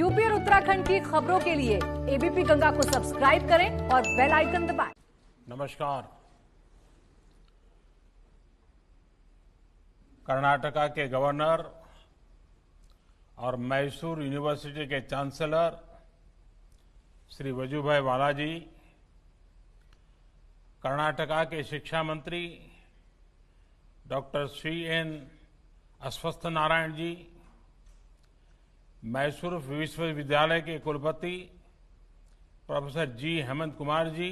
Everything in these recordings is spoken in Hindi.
यूपी और उत्तराखंड की खबरों के लिए एबीपी गंगा को सब्सक्राइब करें और बेल आइकन दबाएं। नमस्कार। कर्नाटका के गवर्नर और मैसूर यूनिवर्सिटी के चांसलर श्री वजुभाई वाला जी, कर्नाटका के शिक्षा मंत्री डॉक्टर श्री एन अश्वत्थ नारायण जी, मैसूर विश्वविद्यालय के कुलपति प्रोफेसर जी हेमंत कुमार जी,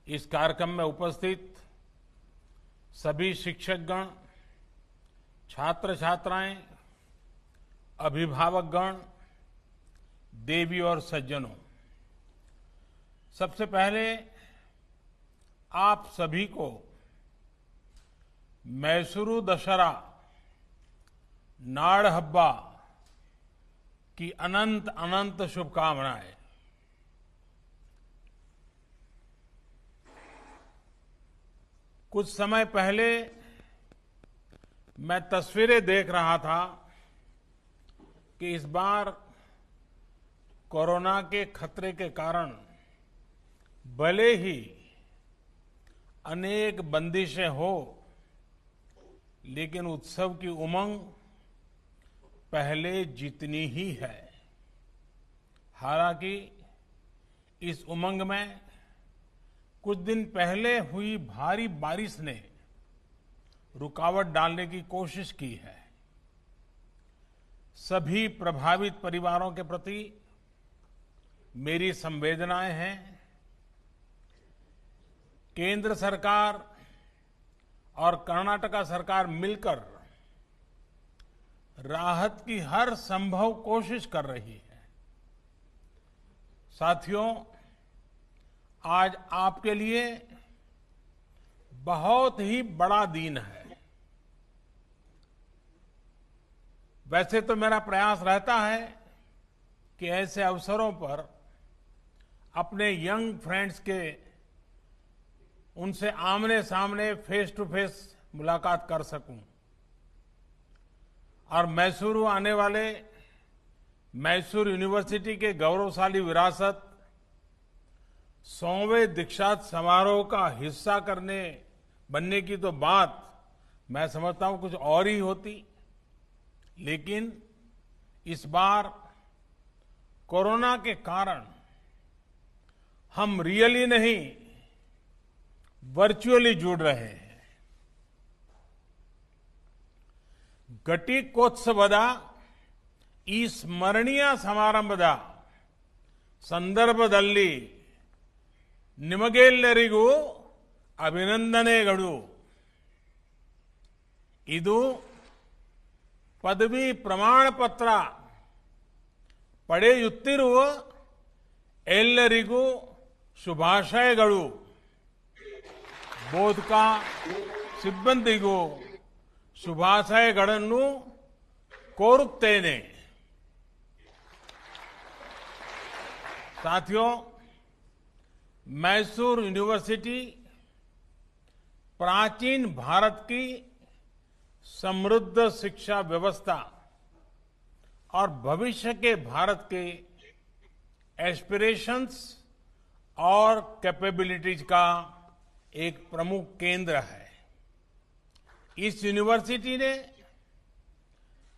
इस कार्यक्रम में उपस्थित सभी शिक्षकगण, छात्र छात्राएं, अभिभावकगण, देवी और सज्जनों, सबसे पहले आप सभी को मैसूरू दशहरा नाड़ हब्बा की अनंत अनंत शुभकामनाएं। कुछ समय पहले मैं तस्वीरें देख रहा था कि इस बार कोरोना के खतरे के कारण भले ही अनेक बंदिशें हो, लेकिन उत्सव की उमंग पहले जितनी ही है। हालांकि इस उमंग में कुछ दिन पहले हुई भारी बारिश ने रुकावट डालने की कोशिश की है। सभी प्रभावित परिवारों के प्रति मेरी संवेदनाएं हैं। केंद्र सरकार और कर्नाटका सरकार मिलकर राहत की हर संभव कोशिश कर रही है। साथियों, आज आपके लिए बहुत ही बड़ा दिन है। वैसे तो मेरा प्रयास रहता है कि ऐसे अवसरों पर अपने यंग फ्रेंड्स के उनसे आमने सामने फेस टू फेस मुलाकात कर सकूं और मैसूरू आने वाले मैसूर यूनिवर्सिटी के गौरवशाली विरासत 100वें दीक्षांत समारोह का हिस्सा बनने की तो बात मैं समझता हूं कुछ और ही होती, लेकिन इस बार कोरोना के कारण हम रियली नहीं, वर्चुअली जुड़ रहे हैं। ಘಟಿಕೋತ್ಸವದ ಈ ಸ್ಮರಣೀಯ ಸಮಾರಂಭದ ಸಂದರ್ಭದಲ್ಲಿ ನಿಮಗೆಲ್ಲರಿಗೂ ಅಭಿನಂದನೆಗಳು. ಇದು ಪದವಿ ಪ್ರಮಾಣ ಪತ್ರ ಪಡೆಯುತ್ತಿರುವ ಎಲ್ಲರಿಗೂ ಶುಭಾಶಯಗಳು. ಬೋಧಕ ಸಿಬ್ಬಂದಿಗೂ ಶುಭಾಶಯಗಳನ್ನು ಕೋರುತ್ತೇನೆ. साथियों, मैसूर यूनिवर्सिटी प्राचीन भारत की समृद्ध शिक्षा व्यवस्था और भविष्य के भारत के एस्पिरेशंस और कैपेबिलिटीज का एक प्रमुख केंद्र है। इस यूनिवर्सिटी ने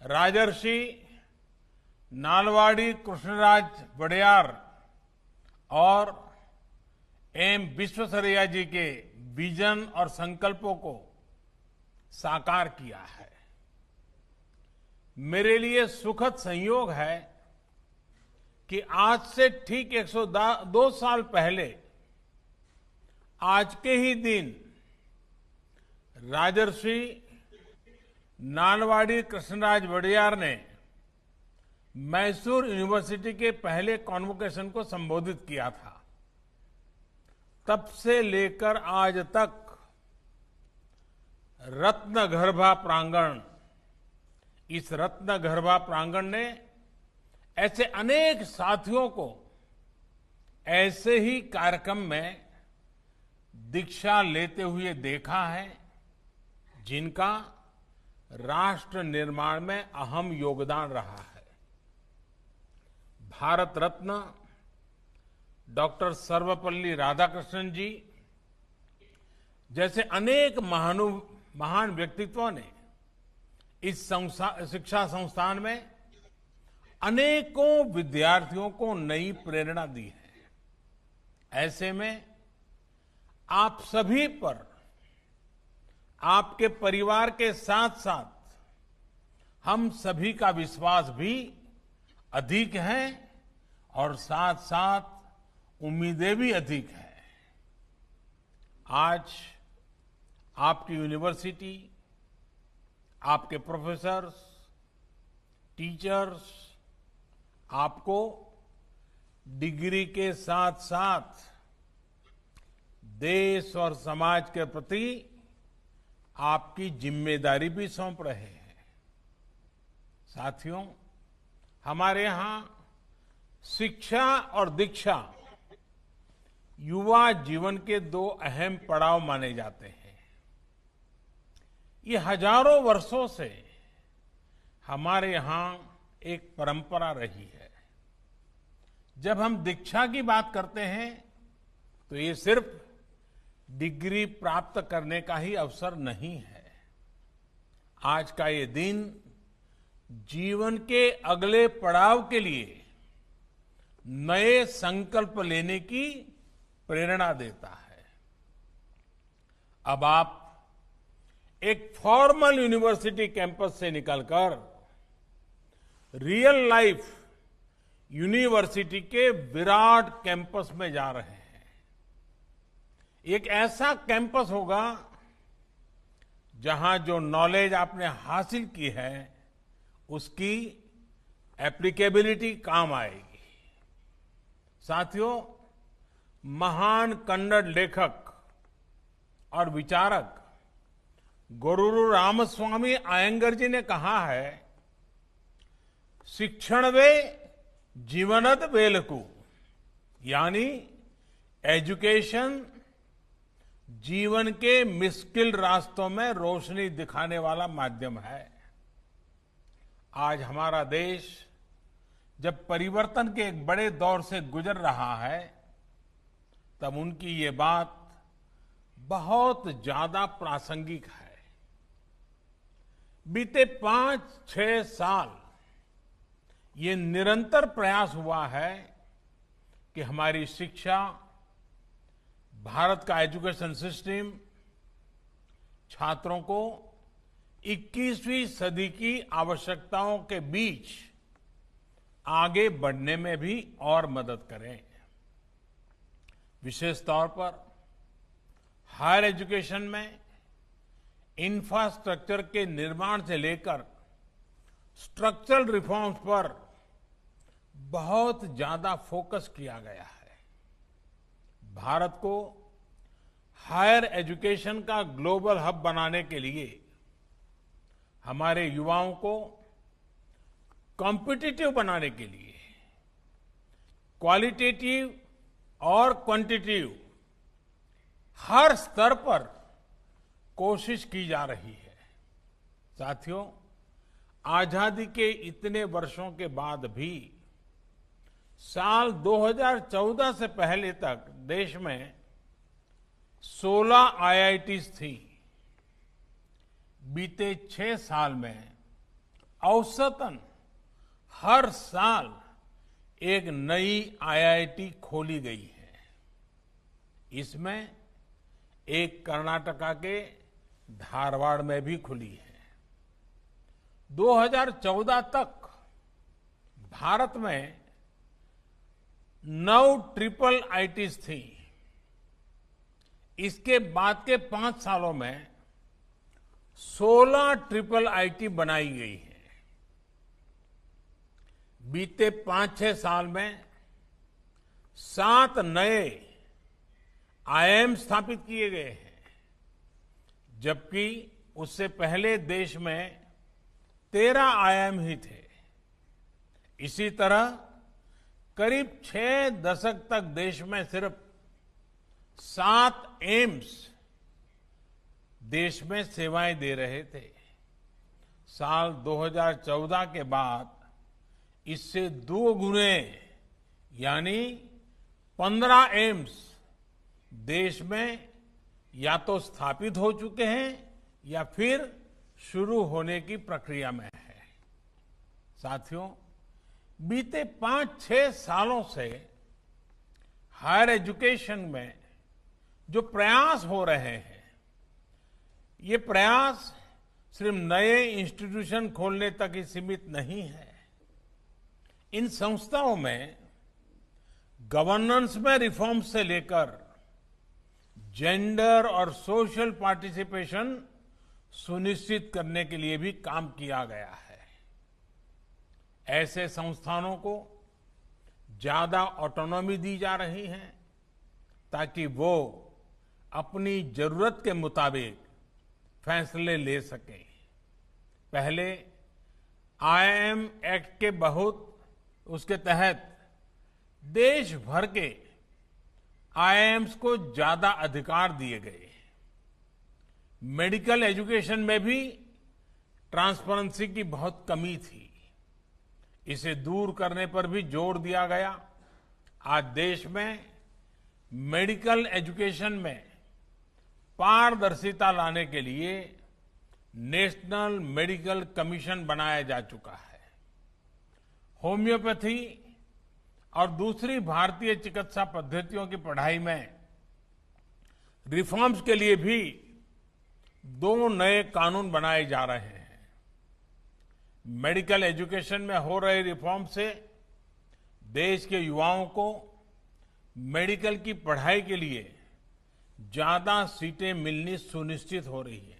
राजर्षि नालवाड़ी कृष्णराज वडेयार और एम विश्वेश्वरैया जी के विजन और संकल्पों को साकार किया है। मेरे लिए सुखद संयोग है कि आज से ठीक 102 साल पहले आज के ही दिन राजर्षि नालवाड़ी कृष्णराज वडेयार ने मैसूर यूनिवर्सिटी के पहले कॉन्वोकेशन को संबोधित किया था। तब से लेकर आज तक रत्नगर्भा प्रांगण, इस रत्नगर्भा प्रांगण ने ऐसे अनेक साथियों को ऐसे ही कार्यक्रम में दीक्षा लेते हुए देखा है, जिनका राष्ट्र निर्माण में अहम योगदान रहा है। भारत रत्न डॉक्टर सर्वपल्ली राधाकृष्णन जी जैसे अनेक महान व्यक्तित्वों ने इस शिक्षा संस्थान में अनेकों विद्यार्थियों को नई प्रेरणा दी है। ऐसे में आप सभी पर, आपके परिवार के साथ साथ हम सभी का विश्वास भी अधिक है और साथ साथ उम्मीदें भी अधिक है। आज आपकी यूनिवर्सिटी, आपके प्रोफेसर्स, टीचर्स आपको डिग्री के साथ साथ देश और समाज के प्रति आपकी जिम्मेदारी भी सौंप रहे हैं। साथियों, हमारे यहां शिक्षा और दीक्षा युवा जीवन के दो अहम पड़ाव माने जाते हैं। ये हजारों वर्षों से हमारे यहां एक परंपरा रही है। जब हम दीक्षा की बात करते हैं तो ये सिर्फ डिग्री प्राप्त करने का ही अवसर नहीं है। आज का ये दिन जीवन के अगले पड़ाव के लिए नए संकल्प लेने की प्रेरणा देता है। अब आप एक फॉर्मल यूनिवर्सिटी कैंपस से निकलकर रियल लाइफ यूनिवर्सिटी के विराट कैंपस में जा रहे हैं। एक ऐसा कैंपस होगा जहां जो नॉलेज आपने हासिल की है उसकी एप्लीकेबिलिटी काम आएगी। साथियों, महान कन्नड़ लेखक और विचारक गोरूरु रामस्वामी अयंगर जी ने कहा है, शिक्षणवे जीवनद वेलकु, यानी एजुकेशन जीवन के मुश्किल रास्तों में रोशनी दिखाने वाला माध्यम है। आज हमारा देश जब परिवर्तन के एक बड़े दौर से गुजर रहा है, तब उनकी ये बात बहुत ज्यादा प्रासंगिक है। बीते 5-6 साल ये निरंतर प्रयास हुआ है कि हमारी शिक्षा, भारत का एजुकेशन सिस्टम छात्रों को 21वीं सदी की आवश्यकताओं के बीच आगे बढ़ने में भी और मदद करें। विशेष तौर पर हायर एजुकेशन में इंफ्रास्ट्रक्चर के निर्माण से लेकर स्ट्रक्चरल रिफॉर्म्स पर बहुत ज्यादा फोकस किया गया है। भारत को हायर एजुकेशन का ग्लोबल हब बनाने के लिए हमारे युवाओं को कॉम्पिटिटिव बनाने के लिए क्वालिटेटिव और क्वांटिटेटिव हर स्तर पर कोशिश की जा रही है। साथियों, आजादी के इतने वर्षों के बाद भी साल 2014 से पहले तक देश में 16 आईआईटीज थी। बीते 6 साल में औसतन हर साल एक नई आईआईटी खोली गई है। इसमें एक कर्नाटका के धारवाड़ में भी खुली है। 2014 तक भारत में 9 ट्रिपल आईटीज थी। इसके बाद के 5 सालों में 16 ट्रिपल आईटी बनाई गई है। बीते 5-6 साल में 7 नए आईआईएम स्थापित किए गए हैं, जबकि उससे पहले देश में 13 आईआईएम ही थे। इसी तरह करीब 6 दशक तक देश में सिर्फ 7 एम्स देश में सेवाएं दे रहे थे। साल 2014 के बाद इससे 2 गुने यानी 15 एम्स देश में या तो स्थापित हो चुके हैं या फिर शुरू होने की प्रक्रिया में है। साथियों, बीते 5-6 सालों से हायर एजुकेशन में जो प्रयास हो रहे हैं, ये प्रयास सिर्फ नए इंस्टीट्यूशन खोलने तक ही सीमित नहीं है। इन संस्थाओं में गवर्नेंस में रिफॉर्म से लेकर जेंडर और सोशल पार्टिसिपेशन सुनिश्चित करने के लिए भी काम किया गया है। ऐसे संस्थानों को ज्यादा ऑटोनॉमी दी जा रही है ताकि वो अपनी जरूरत के मुताबिक फैसले ले सकें। पहले आईआईएम एक्ट के उसके तहत देश भर के आईआईएम्स को ज्यादा अधिकार दिए गए। मेडिकल एजुकेशन में भी ट्रांसपेरेंसी की बहुत कमी थी। इसे दूर करने पर भी जोर दिया गया। आज देश में मेडिकल एजुकेशन में पारदर्शिता लाने के लिए नेशनल मेडिकल कमीशन बनाया जा चुका है। होम्योपैथी और दूसरी भारतीय चिकित्सा पद्धतियों की पढ़ाई में रिफॉर्म्स के लिए भी 2 नए कानून बनाए जा रहे हैं। मेडिकल एजुकेशन में हो रहे रिफॉर्म से देश के युवाओं को मेडिकल की पढ़ाई के लिए ज्यादा सीटें मिलनी सुनिश्चित हो रही है।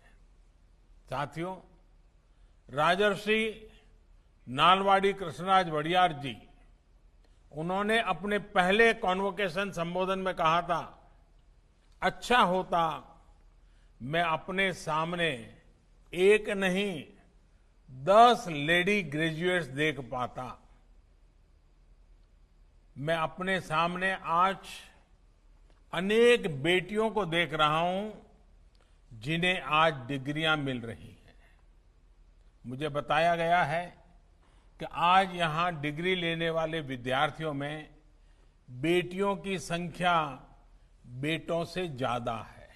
साथियों, राजर्षि नालवाड़ी कृष्णराज वडियार जी, उन्होंने अपने पहले कॉन्वोकेशन संबोधन में कहा था, अच्छा होता मैं अपने सामने एक नहीं 10 लेडी ग्रेजुएट्स देख पाता। मैं अपने सामने आज अनेक बेटियों को देख रहा हूं जिन्हें आज डिग्रियां मिल रही हैं। मुझे बताया गया है कि आज यहां डिग्री लेने वाले विद्यार्थियों में बेटियों की संख्या बेटों से ज्यादा है।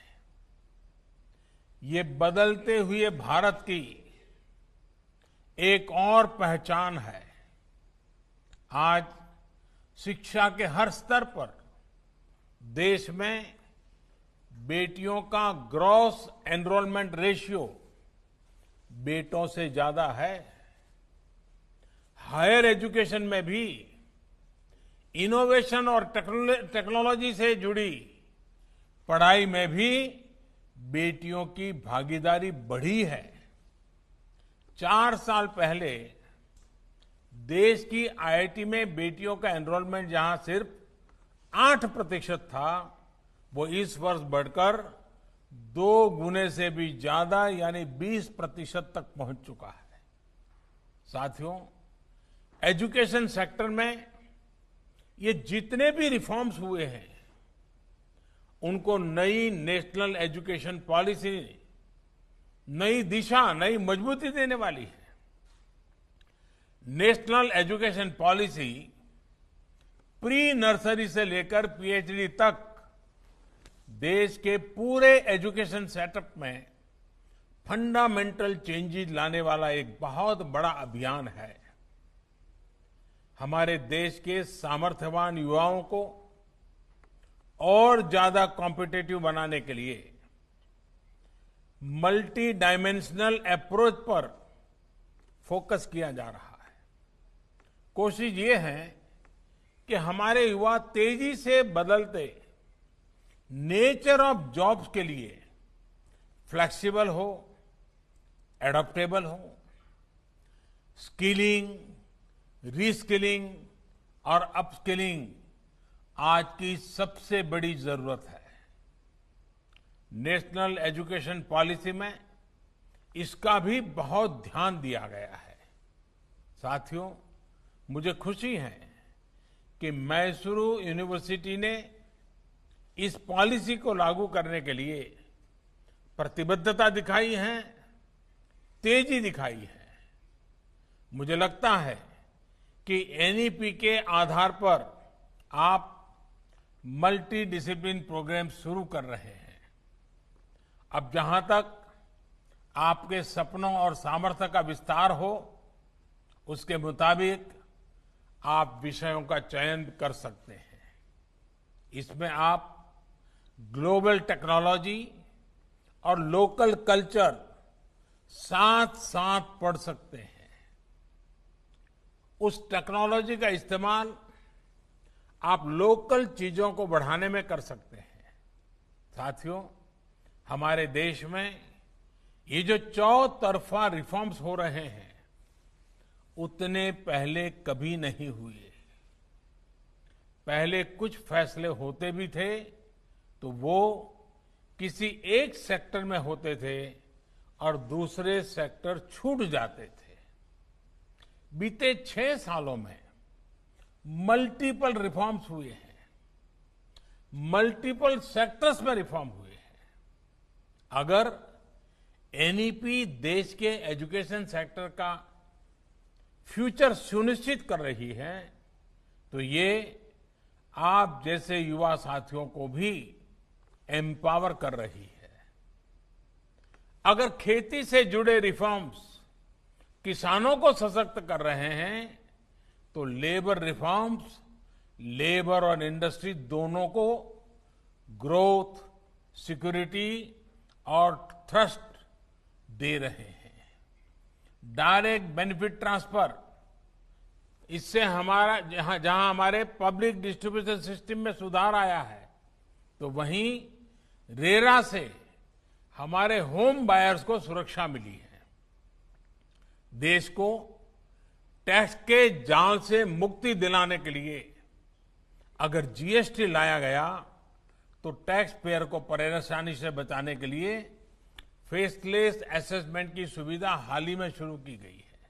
ये बदलते हुए भारत की एक और पहचान है। आज शिक्षा के हर स्तर पर देश में बेटियों का ग्रॉस एनरोलमेंट रेशियो बेटों से ज्यादा है। हायर एजुकेशन में भी इनोवेशन और टेक्नोलॉजी से जुड़ी पढ़ाई में भी बेटियों की भागीदारी बढ़ी है। 4 साल पहले देश की आईआईटी में बेटियों का एनरोलमेंट जहां सिर्फ 8% था, वो इस वर्ष बढ़कर 2 गुने से भी ज्यादा यानी 20% तक पहुंच चुका है। साथियों, एजुकेशन सेक्टर में ये जितने भी रिफॉर्म्स हुए हैं, उनको नई नेशनल एजुकेशन पॉलिसी नई दिशा, नई मजबूती देने वाली है। National education policy pre nursery से लेकर पीएचडी तक देश के पूरे एजुकेशन सेटअप में फंडामेंटल चेंजेस लाने वाला एक बहुत बड़ा अभियान है। हमारे देश के सामर्थ्यवान युवाओं को और ज्यादा कॉम्पिटिटिव बनाने के लिए मल्टी डायमेंशनल अप्रोच पर फोकस किया जा रहा है। कोशिश ये है कि हमारे युवा तेजी से बदलते नेचर ऑफ जॉब्स के लिए फ्लेक्सिबल हो, एडॉप्टेबल हो। स्किलिंग, रीस्किलिंग और अपस्किलिंग आज की सबसे बड़ी जरूरत है। नेशनल एजुकेशन पॉलिसी में इसका भी बहुत ध्यान दिया गया है। साथियों, मुझे खुशी है कि मैसूरू यूनिवर्सिटी ने इस पॉलिसी को लागू करने के लिए प्रतिबद्धता दिखाई है, तेजी दिखाई है। मुझे लगता है कि एनईपी के आधार पर आप मल्टी डिसिप्लिन प्रोग्राम शुरू कर रहे हैं। अब जहां तक आपके सपनों और सामर्थ्य का विस्तार हो, उसके मुताबिक आप विषयों का चयन कर सकते हैं। इसमें आप ग्लोबल टेक्नोलॉजी और लोकल कल्चर साथ साथ पढ़ सकते हैं। उस टेक्नोलॉजी का इस्तेमाल आप लोकल चीजों को बढ़ाने में कर सकते हैं। साथियों, हमारे देश में ये जो चौतरफा रिफॉर्म्स हो रहे हैं, उतने पहले कभी नहीं हुए। पहले कुछ फैसले होते भी थे तो वो किसी एक सेक्टर में होते थे और दूसरे सेक्टर छूट जाते थे। बीते 6 सालों में मल्टीपल रिफॉर्म्स हुए हैं, मल्टीपल सेक्टर्स में रिफॉर्म हुए हैं। अगर एनईपी देश के एजुकेशन सेक्टर का फ्यूचर सुनिश्चित कर रही है, तो ये आप जैसे युवा साथियों को भी एम्पावर कर रही है। अगर खेती से जुड़े रिफॉर्म्स किसानों को सशक्त कर रहे हैं, तो लेबर रिफॉर्म्स लेबर और इंडस्ट्री दोनों को ग्रोथ, सिक्योरिटी और ट्रस्ट दे रहे हैं। डायरेक्ट बेनिफिट ट्रांसफर, इससे हमारा जहां हमारे पब्लिक डिस्ट्रीब्यूशन सिस्टम में सुधार आया है, तो वहीं रेरा से हमारे होम बायर्स को सुरक्षा मिली है। देश को टैक्स के जाल से मुक्ति दिलाने के लिए अगर जीएसटी लाया गया, तो टैक्स पेयर को परेशानी से बचाने के लिए फेसलेस असेसमेंट की सुविधा हाल ही में शुरू की गई है।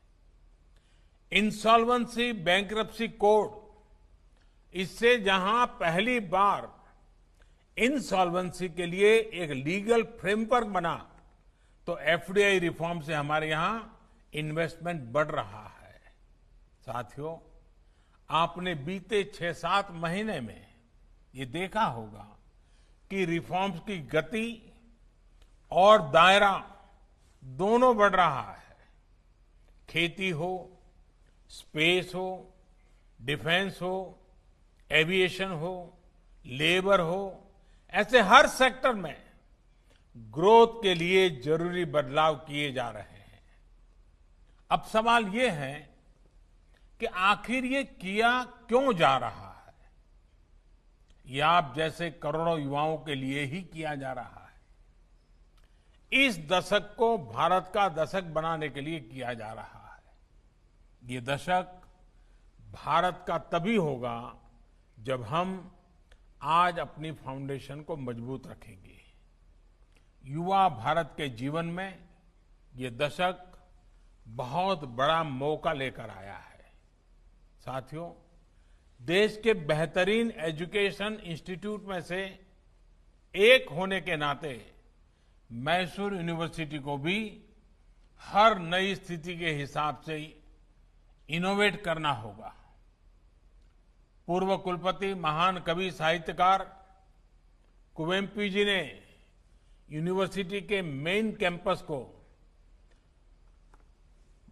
इंसॉल्वेंसी बैंक्रप्सी कोड, इससे जहां पहली बार इंसॉल्वेंसी के लिए एक लीगल फ्रेमवर्क बना, तो एफडीआई रिफॉर्म से हमारे यहां इन्वेस्टमेंट बढ़ रहा है। साथियों, आपने बीते 6-7 महीने में ये देखा होगा कि रिफॉर्म्स की गति और दायरा दोनों बढ़ रहा है। खेती हो, स्पेस हो, डिफेंस हो, एविएशन हो, लेबर हो, ऐसे हर सेक्टर में ग्रोथ के लिए जरूरी बदलाव किए जा रहे हैं। अब सवाल ये है कि आखिर ये किया क्यों जा रहा है? ये आप जैसे करोड़ों युवाओं के लिए ही किया जा रहा है। इस दशक को भारत का दशक बनाने के लिए किया जा रहा है। ये दशक भारत का तभी होगा जब हम आज अपनी फाउंडेशन को मजबूत रखेंगे। युवा भारत के जीवन में ये दशक बहुत बड़ा मौका लेकर आया है। साथियों, देश के बेहतरीन एजुकेशन इंस्टीट्यूट में से एक होने के नाते मैसूर यूनिवर्सिटी को भी हर नई स्थिति के हिसाब से इनोवेट करना होगा। पूर्व कुलपति महान कवि साहित्यकार कुवेम्पू जी ने यूनिवर्सिटी के मेन कैंपस को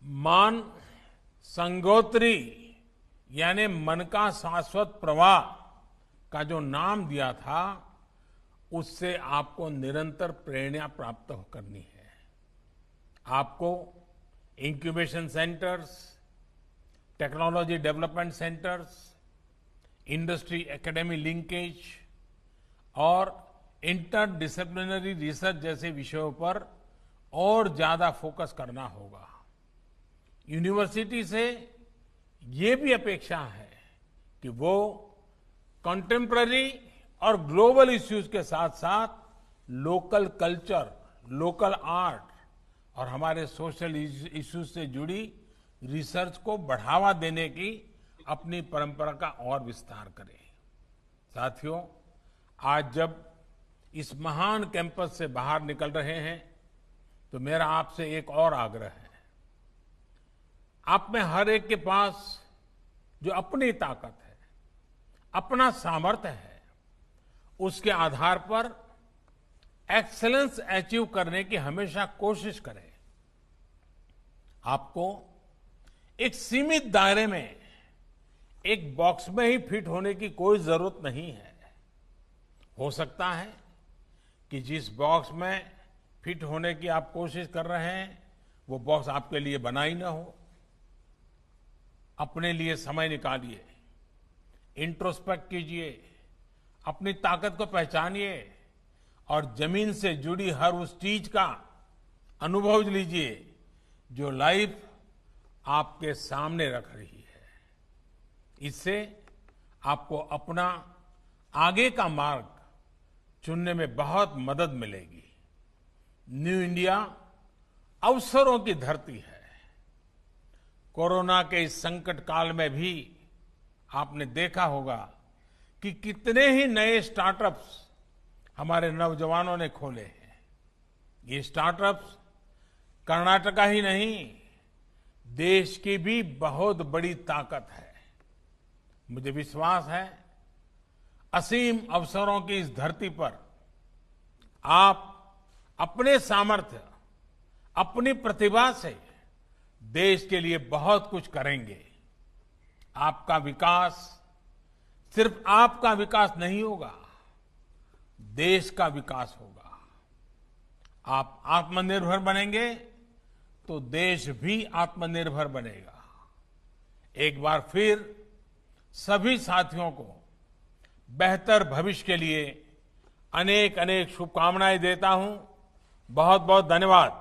मान संगोत्री यानी मन का शाश्वत प्रवाह का जो नाम दिया था, उससे आपको निरंतर प्रेरणा प्राप्त करनी है। आपको incubation centres, technology development centres, industry academy linkage और इंटरडिसिप्लिनरी रिसर्च जैसे विषयों पर और ज्यादा फोकस करना होगा। यूनिवर्सिटी से ये भी अपेक्षा है कि वो कंटेम्पररी और ग्लोबल इश्यूज के साथ साथ लोकल कल्चर, लोकल आर्ट और हमारे सोशल इश्यूज से जुड़ी रिसर्च को बढ़ावा देने की अपनी परंपरा का और विस्तार करें। साथियों, आज जब इस महान कैंपस से बाहर निकल रहे हैं, तो मेरा आपसे एक और आग्रह है। आप में हर एक के पास जो अपनी ताकत है, अपना सामर्थ्य है, उसके आधार पर एक्सीलेंस अचीव करने की हमेशा कोशिश करें। आपको एक सीमित दायरे में, एक बॉक्स में ही फिट होने की कोई जरूरत नहीं है। हो सकता है कि जिस बॉक्स में फिट होने की आप कोशिश कर रहे हैं, वो बॉक्स आपके लिए बना ही ना हो। अपने लिए समय निकालिए, इंट्रोस्पेक्ट कीजिए, अपनी ताकत को पहचानिए और जमीन से जुड़ी हर उस चीज का अनुभव लीजिए जो लाइफ आपके सामने रख रही है। इससे आपको अपना आगे का मार्ग चुनने में बहुत मदद मिलेगी। न्यू इंडिया अवसरों की धरती है। कोरोना के इस संकट काल में भी आपने देखा होगा कि कितने ही नए स्टार्टअप्स हमारे नौजवानों ने खोले हैं। ये स्टार्टअप्स कर्नाटका ही नहीं, देश की भी बहुत बड़ी ताकत है। मुझे विश्वास है, असीम अवसरों की इस धरती पर आप अपने सामर्थ्य, अपनी प्रतिभा से देश के लिए बहुत कुछ करेंगे। आपका विकास सिर्फ आपका विकास नहीं होगा, देश का विकास होगा। आप आत्मनिर्भर बनेंगे तो देश भी आत्मनिर्भर बनेगा। एक बार फिर सभी साथियों को बेहतर भविष्य के लिए अनेक अनेक शुभकामनाएं देता हूं। बहुत बहुत धन्यवाद।